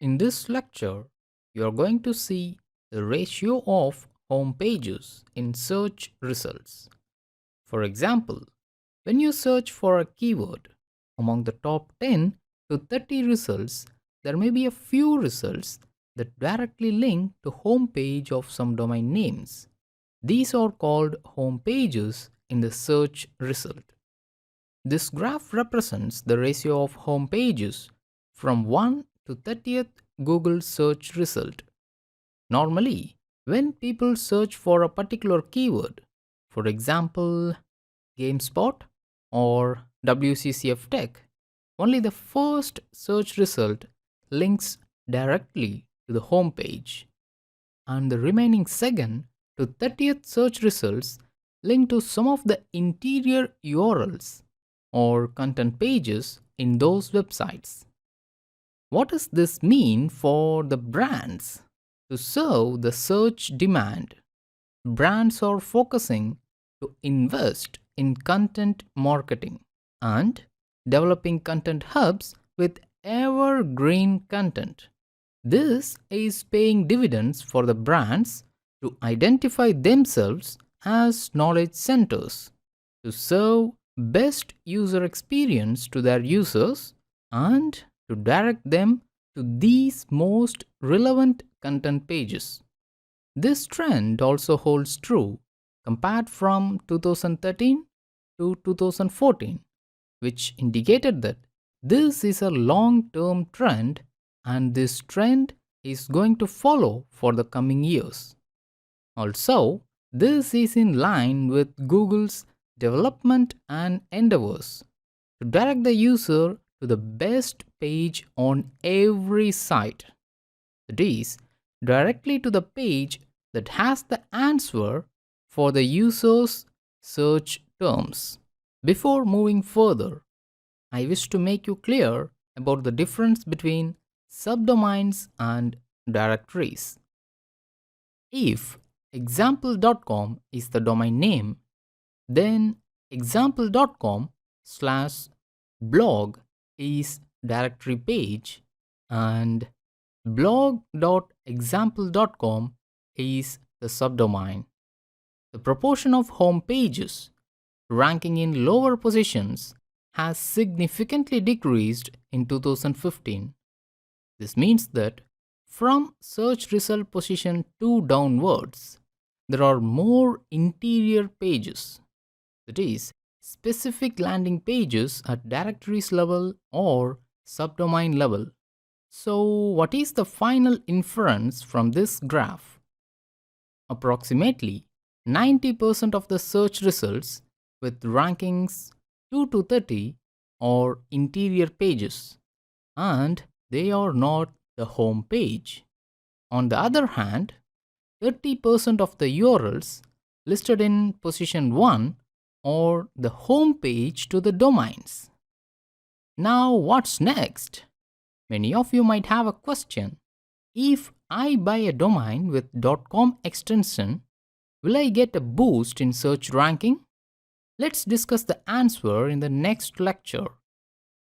In this lecture, you are going to see the ratio of home pages in search results. For example, when you search for a keyword, among the top 10 to 30 results, there may be a few results that directly link to home page of some domain names. These are called home pages in the search result. This graph represents the ratio of home pages from 1 to 30th Google search result. Normally, when people search for a particular keyword, for example, GameSpot or WCCF Tech, only the first search result links directly to the home page, and the remaining second to 30th search results link to some of the interior URLs or content pages in those websites. What does this mean for the brands? To serve the search demand, brands are focusing to invest in content marketing and developing content hubs with evergreen content. This is paying dividends for the brands to identify themselves as knowledge centers, to serve best user experience to their users, and to direct them to these most relevant content pages. This trend also holds true compared from 2013 to 2014, which indicated that this is a long-term trend and this trend is going to follow for the coming years. Also, this is in line with Google's development and endeavors to direct the user to the best page on every site. That is, directly to the page that has the answer for the user's search terms. Before moving further, I wish to make you clear about the difference between subdomains and directories. If example.com is the domain name, then example.com/blog is directory page and blog.example.com is the subdomain. The proportion of home pages ranking in lower positions has significantly decreased in 2015. This means that from search result position 2 downwards, there are more interior pages, that is, specific landing pages at directories level or subdomain level. So, what is the final inference from this graph? Approximately 90% of the search results with rankings 2 to 30 are interior pages, and they are not the home page. On the other hand, 30% of the URLs listed in position 1 are the home page to the domains. Now, what's next? Many of you might have a question. If I buy a domain with .com extension, will I get a boost in search ranking? Let's discuss the answer in the next lecture.